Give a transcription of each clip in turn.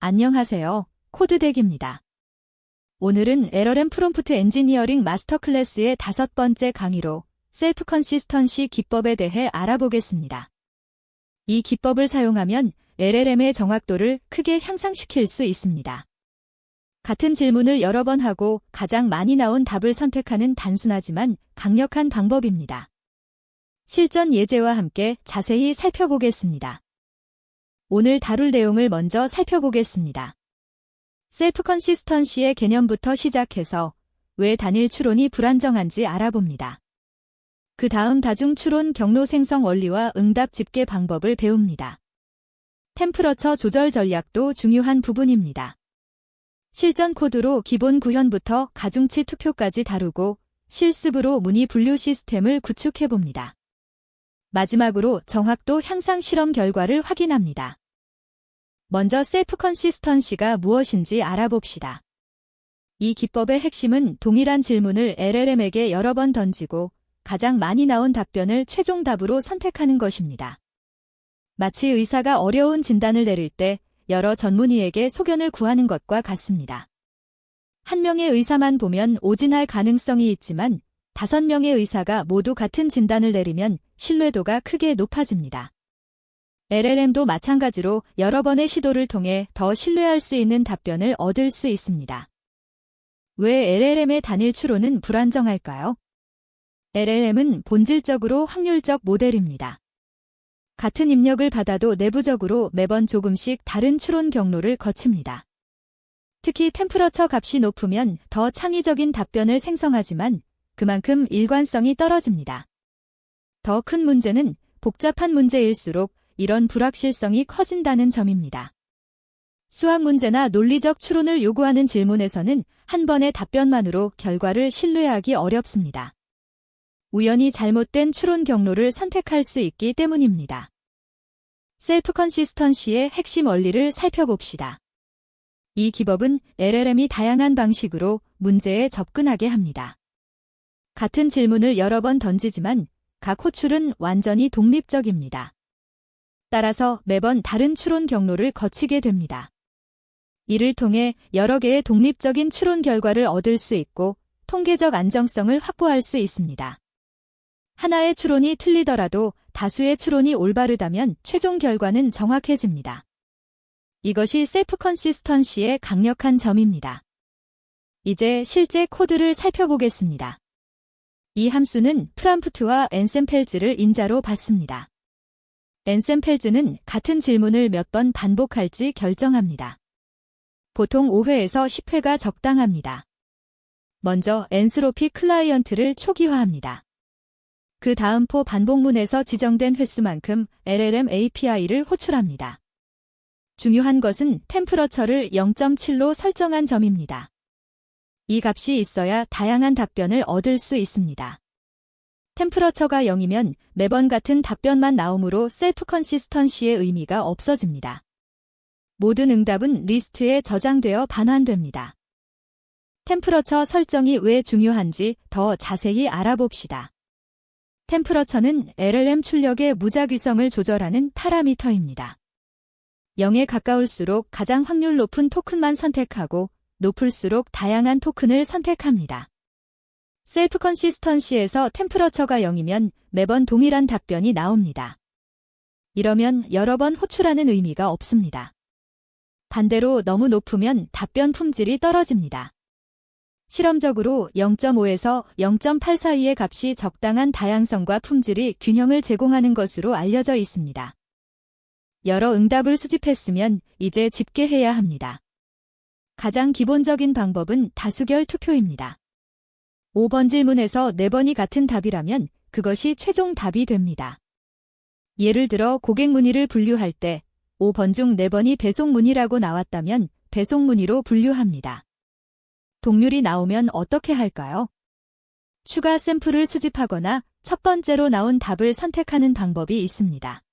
안녕하세요. 코드덱입니다. 오늘은 LLM 프롬프트 엔지니어링 마스터 클래스의 5번째 강의로 셀프 컨시스턴시 기법에 대해 알아보겠습니다. 이 기법을 사용하면 LLM의 정확도를 크게 향상시킬 수 있습니다. 같은 질문을 여러 번 하고 가장 많이 나온 답을 선택하는 단순하지만 강력한 방법입니다. 실전 예제와 함께 자세히 살펴보겠습니다. 오늘 다룰 내용을 먼저 살펴보겠습니다. 셀프 컨시스턴시의 개념부터 시작해서 왜 단일 추론이 불안정한지 알아봅니다. 그 다음 다중 추론 경로 생성 원리와 응답 집계 방법을 배웁니다. 템퍼러처 조절 전략도 중요한 부분입니다. 실전 코드로 기본 구현부터 가중치 투표까지 다루고 실습으로 문의 분류 시스템을 구축해봅니다. 마지막으로 정확도 향상 실험 결과를 확인합니다. 먼저 셀프 컨시스턴시가 무엇인지 알아봅시다. 이 기법의 핵심은 동일한 질문을 LLM에게 여러 번 던지고 가장 많이 나온 답변을 최종 답으로 선택하는 것입니다. 마치 의사가 어려운 진단을 내릴 때 여러 전문의에게 소견을 구하는 것과 같습니다. 한 명의 의사만 보면 오진할 가능성이 있지만 5명의 의사가 모두 같은 진단을 내리면 신뢰도가 크게 높아집니다. LLM도 마찬가지로 여러 번의 시도를 통해 더 신뢰할 수 있는 답변을 얻을 수 있습니다. 왜 LLM의 단일 추론은 불안정할까요? LLM은 본질적으로 확률적 모델입니다. 같은 입력을 받아도 내부적으로 매번 조금씩 다른 추론 경로를 거칩니다. 특히 템퍼러처 값이 높으면 더 창의적인 답변을 생성하지만 그만큼 일관성이 떨어집니다. 더 큰 문제는 복잡한 문제일수록 이런 불확실성이 커진다는 점입니다. 수학 문제나 논리적 추론을 요구하는 질문에서는 한 번의 답변만으로 결과를 신뢰하기 어렵습니다. 우연히 잘못된 추론 경로를 선택할 수 있기 때문입니다. 셀프 컨시스턴시의 핵심 원리를 살펴봅시다. 이 기법은 LLM이 다양한 방식으로 문제에 접근하게 합니다. 같은 질문을 여러 번 던지지만 각 호출은 완전히 독립적입니다. 따라서 매번 다른 추론 경로를 거치게 됩니다. 이를 통해 여러 개의 독립적인 추론 결과를 얻을 수 있고 통계적 안정성을 확보할 수 있습니다. 하나의 추론이 틀리더라도 다수의 추론이 올바르다면 최종 결과는 정확해집니다. 이것이 셀프 컨시스턴시의 강력한 점입니다. 이제 실제 코드를 살펴보겠습니다. 이 함수는 프람프트와 엔셈펠즈를 인자로 받습니다. 엔셈펠즈는 같은 질문을 몇 번 반복할지 결정합니다. 보통 5회에서 10회가 적당합니다. 먼저 엔스로피 클라이언트를 초기화합니다. 그 다음 포 반복문에서 지정된 횟수만큼 LLM API를 호출합니다. 중요한 것은 템퍼러처를 0.7로 설정한 점입니다. 이 값이 있어야 다양한 답변을 얻을 수 있습니다. 템퍼러처가 0이면 매번 같은 답변만 나오므로 셀프 컨시스턴시의 의미가 없어집니다. 모든 응답은 리스트에 저장되어 반환됩니다. 템퍼러처 설정이 왜 중요한지 더 자세히 알아봅시다. 템퍼러처는 LLM 출력의 무작위성을 조절하는 파라미터입니다. 0에 가까울수록 가장 확률 높은 토큰만 선택하고 높을수록 다양한 토큰을 선택합니다. 셀프 컨시스턴시에서 템퍼러처가 0이면 매번 동일한 답변이 나옵니다. 이러면 여러 번 호출하는 의미가 없습니다. 반대로 너무 높으면 답변 품질이 떨어집니다. 실험적으로 0.5에서 0.8 사이의 값이 적당한 다양성과 품질이 균형을 제공하는 것으로 알려져 있습니다. 여러 응답을 수집했으면 이제 집계해야 합니다. 가장 기본적인 방법은 다수결 투표입니다. 5번 질문에서 4번이 같은 답이라면 그것이 최종 답이 됩니다. 예를 들어 고객 문의를 분류할 때 5번 중 4번이 배송 문의라고 나왔다면 배송 문의로 분류합니다. 동률이 나오면 어떻게 할까요? 추가 샘플을 수집하거나 첫 번째로 나온 답을 선택하는 방법이 있습니다.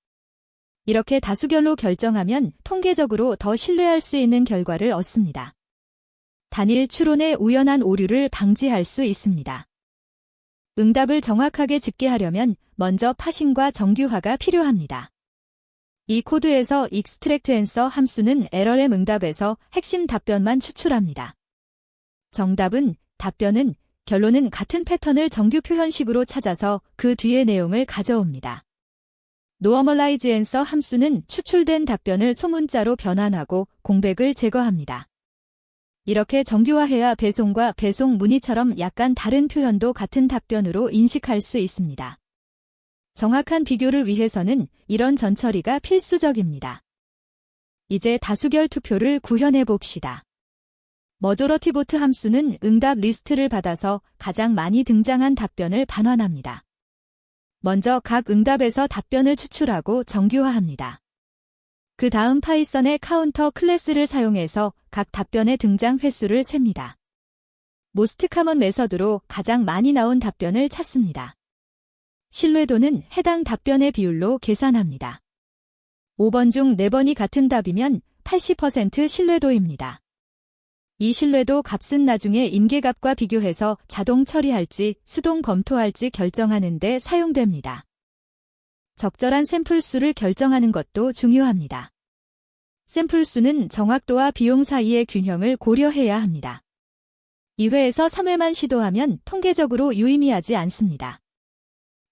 이렇게 다수결로 결정하면 통계적으로 더 신뢰할 수 있는 결과를 얻습니다. 단일 추론의 우연한 오류를 방지할 수 있습니다. 응답을 정확하게 집계하려면 먼저 파싱과 정규화가 필요합니다. 이 코드에서 extract answer 함수는 LLM 응답에서 핵심 답변만 추출합니다. 정답은, 답변은, 결론은 같은 패턴을 정규 표현식으로 찾아서 그 뒤의 내용을 가져옵니다. normalize answer 함수는 추출된 답변을 소문자로 변환하고 공백을 제거합니다. 이렇게 정규화해야 배송과 배송 문의처럼 약간 다른 표현도 같은 답변으로 인식할 수 있습니다. 정확한 비교를 위해서는 이런 전처리가 필수적입니다. 이제 다수결 투표를 구현해 봅시다. 머저러티 보트 함수는 응답 리스트를 받아서 가장 많이 등장한 답변을 반환합니다. 먼저 각 응답에서 답변을 추출하고 정규화합니다. 그 다음 파이썬의 카운터 클래스를 사용해서 각 답변의 등장 횟수를 셉니다. most common 메서드로 가장 많이 나온 답변을 찾습니다. 신뢰도는 해당 답변의 비율로 계산합니다. 5번 중 4번이 같은 답이면 80% 신뢰도입니다. 이 신뢰도 값은 나중에 임계값과 비교해서 자동 처리할지 수동 검토할지 결정하는 데 사용됩니다. 적절한 샘플 수를 결정하는 것도 중요합니다. 샘플 수는 정확도와 비용 사이의 균형을 고려해야 합니다. 2회에서 3회만 시도하면 통계적으로 유의미하지 않습니다.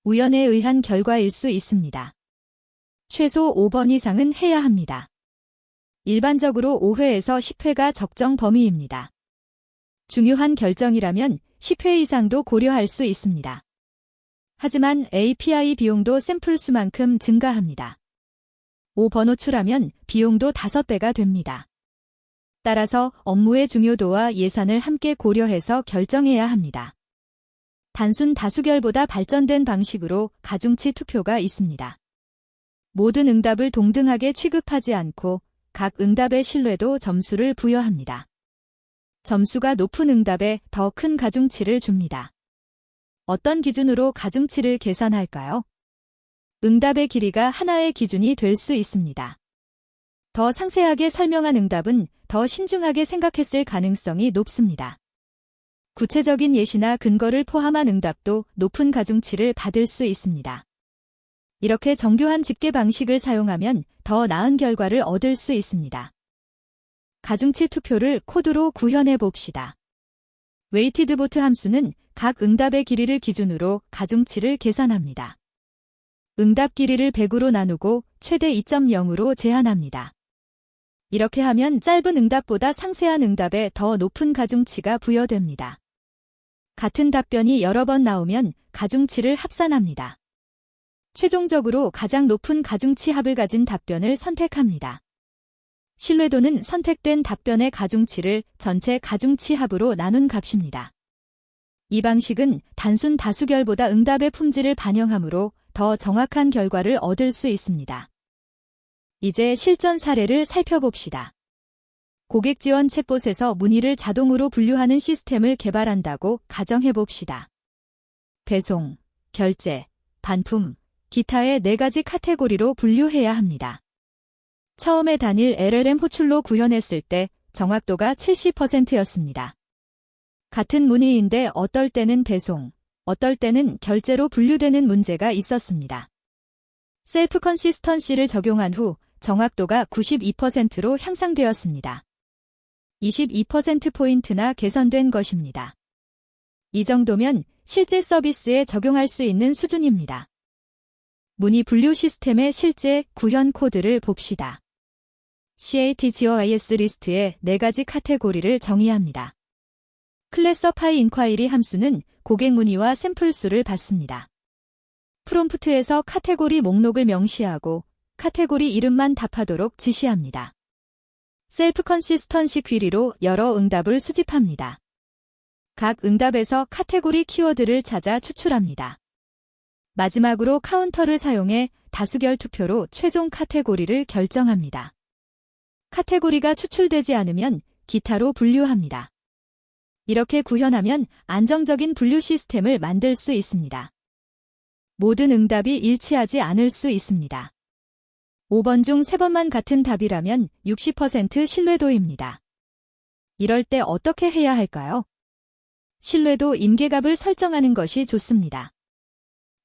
우연에 의한 결과일 수 있습니다. 최소 5번 이상은 해야 합니다. 일반적으로 5회에서 10회가 적정 범위입니다. 중요한 결정이라면 10회 이상도 고려할 수 있습니다. 하지만 API 비용도 샘플 수만큼 증가합니다. 5번 호출하면 비용도 5배가 됩니다. 따라서 업무의 중요도와 예산을 함께 고려해서 결정해야 합니다. 단순 다수결보다 발전된 방식으로 가중치 투표가 있습니다. 모든 응답을 동등하게 취급하지 않고 각 응답의 신뢰도 점수를 부여합니다. 점수가 높은 응답에 더 큰 가중치를 줍니다. 어떤 기준으로 가중치를 계산할까요? 응답의 길이가 하나의 기준이 될 수 있습니다. 더 상세하게 설명한 응답은 더 신중하게 생각했을 가능성이 높습니다. 구체적인 예시나 근거를 포함한 응답도 높은 가중치를 받을 수 있습니다. 이렇게 정교한 집계 방식을 사용하면 더 나은 결과를 얻을 수 있습니다. 가중치 투표를 코드로 구현해 봅시다. 웨이티드 보트 함수는 각 응답의 길이를 기준으로 가중치를 계산합니다. 응답 길이를 100으로 나누고 최대 2.0으로 제한합니다. 이렇게 하면 짧은 응답보다 상세한 응답에 더 높은 가중치가 부여됩니다. 같은 답변이 여러 번 나오면 가중치를 합산합니다. 최종적으로 가장 높은 가중치 합을 가진 답변을 선택합니다. 신뢰도는 선택된 답변의 가중치를 전체 가중치 합으로 나눈 값입니다. 이 방식은 단순 다수결보다 응답의 품질을 반영하므로 더 정확한 결과를 얻을 수 있습니다. 이제 실전 사례를 살펴봅시다. 고객 지원 챗봇에서 문의를 자동으로 분류하는 시스템을 개발한다고 가정해봅시다. 배송, 결제, 반품, 기타의 4가지 카테고리로 분류해야 합니다. 처음에 단일 LLM 호출로 구현했을 때 정확도가 70%였습니다. 같은 문의인데 어떨 때는 배송, 어떨 때는 결제로 분류되는 문제가 있었습니다. 셀프 컨시스턴시를 적용한 후 정확도가 92%로 향상되었습니다. 22%포인트나 개선된 것입니다. 이 정도면 실제 서비스에 적용할 수 있는 수준입니다. 문의 분류 시스템의 실제 구현 코드를 봅시다. CATGOIS 리스트에 4가지 카테고리를 정의합니다. 클래서파이 인콰이리 함수는 고객 문의와 샘플 수를 받습니다. 프롬프트에서 카테고리 목록을 명시하고 카테고리 이름만 답하도록 지시합니다. 셀프 컨시스턴시 퀴리로 여러 응답을 수집합니다. 각 응답에서 카테고리 키워드를 찾아 추출합니다. 마지막으로 카운터를 사용해 다수결 투표로 최종 카테고리를 결정합니다. 카테고리가 추출되지 않으면 기타로 분류합니다. 이렇게 구현하면 안정적인 분류 시스템을 만들 수 있습니다. 모든 응답이 일치하지 않을 수 있습니다. 5번 중 3번만 같은 답이라면 60% 신뢰도입니다. 이럴 때 어떻게 해야 할까요? 신뢰도 임계값을 설정하는 것이 좋습니다.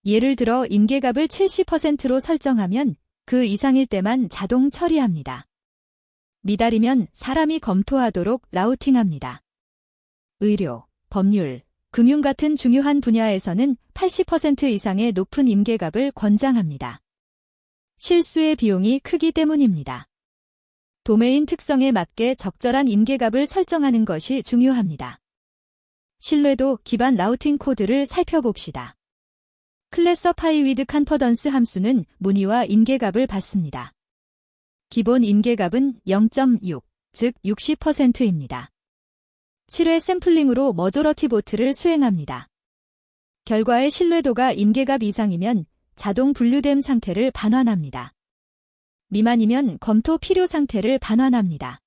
예를 들어 임계값을 70%로 설정하면 그 이상일 때만 자동 처리합니다. 미달이면 사람이 검토하도록 라우팅합니다. 의료, 법률, 금융 같은 중요한 분야에서는 80% 이상의 높은 임계값을 권장합니다. 실수의 비용이 크기 때문입니다. 도메인 특성에 맞게 적절한 임계값을 설정하는 것이 중요합니다. 신뢰도 기반 라우팅 코드를 살펴봅시다. 클래서파이 위드 컨퍼던스 함수는 문의와 임계값을 받습니다. 기본 임계값은 0.6, 즉 60%입니다. 7회 샘플링으로 머조러티 보트를 수행합니다. 결과의 신뢰도가 임계값 이상이면 자동 분류됨 상태를 반환합니다. 미만이면 검토 필요 상태를 반환합니다.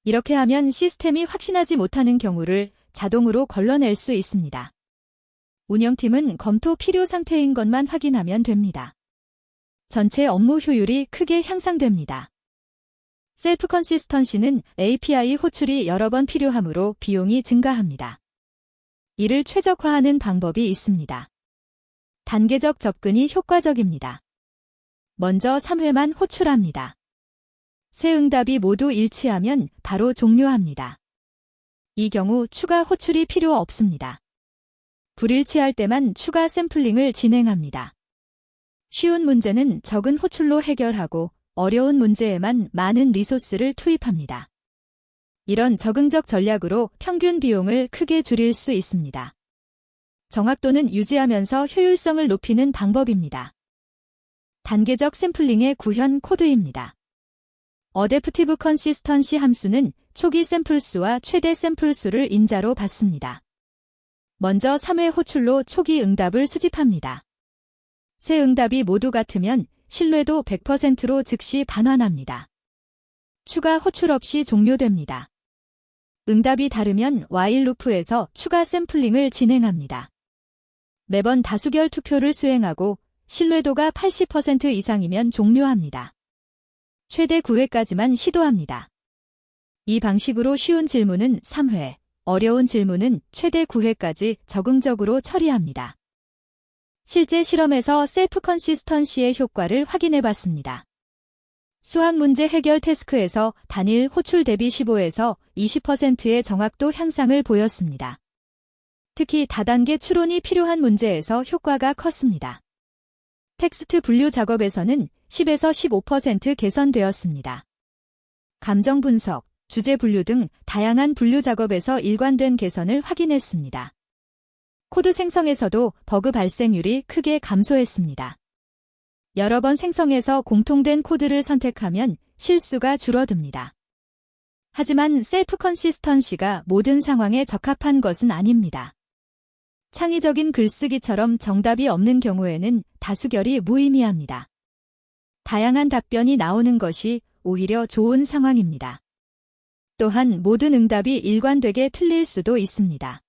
이렇게 하면 시스템이 확신하지 못하는 경우를 자동으로 걸러낼 수 있습니다. 운영팀은 검토 필요 상태인 것만 확인하면 됩니다. 전체 업무 효율이 크게 향상됩니다. 셀프 컨시스턴시는 API 호출이 여러 번 필요하므로 비용이 증가합니다. 이를 최적화하는 방법이 있습니다. 단계적 접근이 효과적입니다. 먼저 3회만 호출합니다. 세 응답이 모두 일치하면 바로 종료합니다. 이 경우 추가 호출이 필요 없습니다. 불일치할 때만 추가 샘플링을 진행합니다. 쉬운 문제는 적은 호출로 해결하고 어려운 문제에만 많은 리소스를 투입합니다. 이런 적응적 전략으로 평균 비용을 크게 줄일 수 있습니다. 정확도는 유지하면서 효율성을 높이는 방법입니다. 단계적 샘플링의 구현 코드입니다. 어댑티브 컨시스턴시 함수는 초기 샘플 수와 최대 샘플 수를 인자로 받습니다. 먼저 3회 호출로 초기 응답을 수집합니다. 세 응답이 모두 같으면 신뢰도 100%로 즉시 반환합니다. 추가 호출 없이 종료됩니다. 응답이 다르면 while 루프에서 추가 샘플링을 진행합니다. 매번 다수결 투표를 수행하고 신뢰도가 80% 이상이면 종료합니다. 최대 9회까지만 시도합니다. 이 방식으로 쉬운 질문은 3회, 어려운 질문은 최대 9회까지 적응적으로 처리합니다. 실제 실험에서 셀프 컨시스턴시의 효과를 확인해 봤습니다. 수학 문제 해결 태스크에서 단일 호출 대비 15에서 20%의 정확도 향상을 보였습니다. 특히 다단계 추론이 필요한 문제에서 효과가 컸습니다. 텍스트 분류 작업에서는 10에서 15% 개선되었습니다. 감정 분석, 주제 분류 등 다양한 분류 작업에서 일관된 개선을 확인했습니다. 코드 생성에서도 버그 발생률이 크게 감소했습니다. 여러 번 생성해서 공통된 코드를 선택하면 실수가 줄어듭니다. 하지만 셀프 컨시스턴시가 모든 상황에 적합한 것은 아닙니다. 창의적인 글쓰기처럼 정답이 없는 경우에는 다수결이 무의미합니다. 다양한 답변이 나오는 것이 오히려 좋은 상황입니다. 또한 모든 응답이 일관되게 틀릴 수도 있습니다.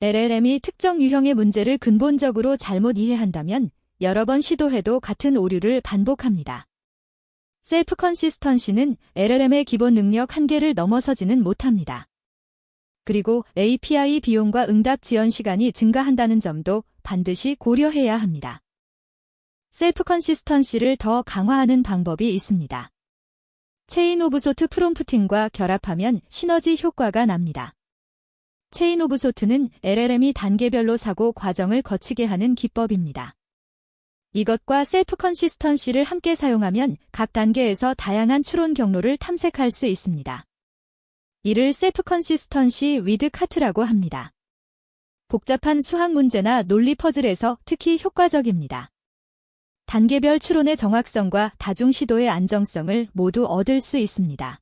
LLM이 특정 유형의 문제를 근본적으로 잘못 이해한다면 여러 번 시도해도 같은 오류를 반복합니다. 셀프 컨시스턴시는 LLM의 기본 능력 한계를 넘어서지는 못합니다. 그리고 API 비용과 응답 지연 시간이 증가한다는 점도 반드시 고려해야 합니다. 셀프 컨시스턴시를 더 강화하는 방법이 있습니다. 체인 오브 소트 프롬프팅과 결합하면 시너지 효과가 납니다. 체인 오브 소트는 LLM이 단계별로 사고 과정을 거치게 하는 기법입니다. 이것과 셀프 컨시스턴시를 함께 사용하면 각 단계에서 다양한 추론 경로를 탐색할 수 있습니다. 이를 셀프 컨시스턴시 위드 카트라고 합니다. 복잡한 수학 문제나 논리 퍼즐에서 특히 효과적입니다. 단계별 추론의 정확성과 다중 시도의 안정성을 모두 얻을 수 있습니다.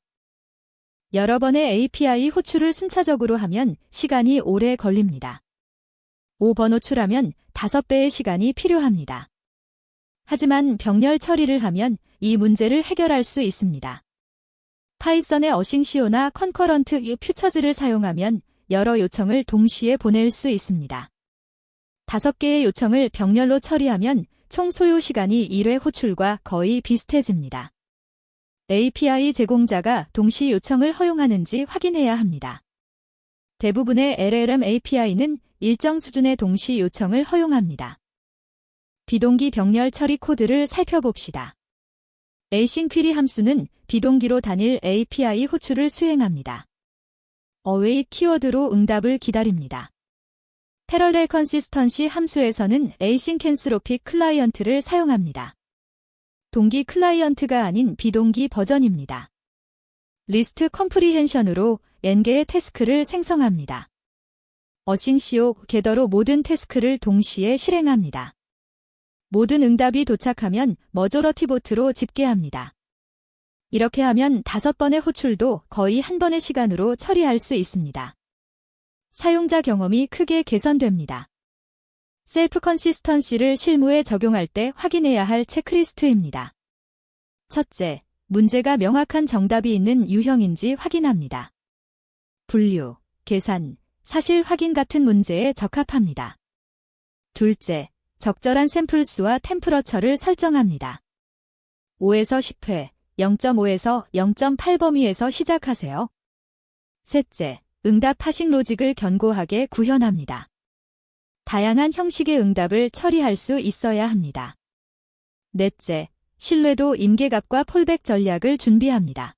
여러 번의 API 호출을 순차적으로 하면 시간이 오래 걸립니다. 5번 호출하면 5배의 시간이 필요합니다. 하지만 병렬 처리를 하면 이 문제를 해결할 수 있습니다. 파이썬의 어싱시오나 컨커런트 퓨처즈를 사용하면 여러 요청을 동시에 보낼 수 있습니다. 5개의 요청을 병렬로 처리하면 총 소요 시간이 1회 호출과 거의 비슷해집니다. API 제공자가 동시 요청을 허용하는지 확인해야 합니다. 대부분의 LLM API는 일정 수준의 동시 요청을 허용합니다. 비동기 병렬 처리 코드를 살펴봅시다. 에이싱 퀴리 함수는 비동기로 단일 API 호출을 수행합니다. await 키워드로 응답을 기다립니다. 패럴렐 컨시스턴시 함수에서는 에이싱캔스로픽 클라이언트를 사용합니다. 동기 클라이언트가 아닌 비동기 버전입니다. 리스트 컴프리헨션으로 n개의 태스크를 생성합니다. 어싱시오 게더로 모든 태스크를 동시에 실행합니다. 모든 응답이 도착하면 머저러티보트로 집계합니다. 이렇게 하면 5번의 호출도 거의 한 번의 시간으로 처리할 수 있습니다. 사용자 경험이 크게 개선됩니다. 셀프 컨시스턴시를 실무에 적용할 때 확인해야 할 체크리스트입니다. 첫째, 문제가 명확한 정답이 있는 유형인지 확인합니다. 분류, 계산, 사실 확인 같은 문제에 적합합니다. 둘째, 적절한 샘플 수와 템퍼러처를 설정합니다. 5에서 10회, 0.5에서 0.8 범위에서 시작하세요. 셋째, 응답 하식 로직을 견고하게 구현합니다. 다양한 형식의 응답을 처리할 수 있어야 합니다. 넷째, 신뢰도 임계값과 폴백 전략을 준비합니다.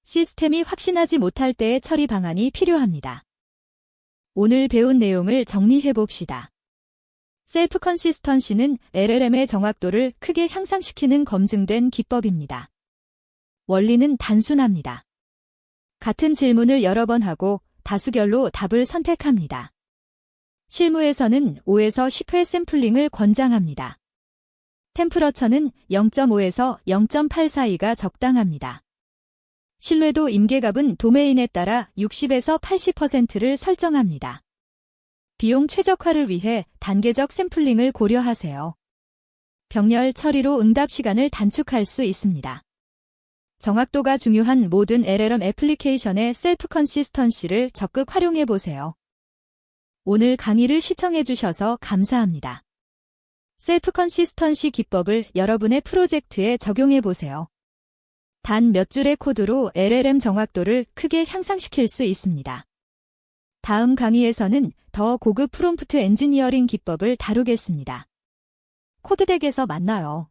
시스템이 확신하지 못할 때의 처리 방안이 필요합니다. 오늘 배운 내용을 정리해 봅시다. 셀프 컨시스턴시는 LLM의 정확도를 크게 향상시키는 검증된 기법입니다. 원리는 단순합니다. 같은 질문을 여러 번 하고 다수결로 답을 선택합니다. 실무에서는 5에서 10회 샘플링을 권장합니다. 템퍼러처는 0.5에서 0.8 사이가 적당합니다. 신뢰도 임계값은 도메인에 따라 60에서 80%를 설정합니다. 비용 최적화를 위해 단계적 샘플링을 고려하세요. 병렬 처리로 응답 시간을 단축할 수 있습니다. 정확도가 중요한 모든 LLM 애플리케이션의 셀프 컨시스턴시를 적극 활용해 보세요. 오늘 강의를 시청해 주셔서 감사합니다. 셀프 컨시스턴시 기법을 여러분의 프로젝트에 적용해 보세요. 단 몇 줄의 코드로 LLM 정확도를 크게 향상시킬 수 있습니다. 다음 강의에서는 더 고급 프롬프트 엔지니어링 기법을 다루겠습니다. 코드덱에서 만나요.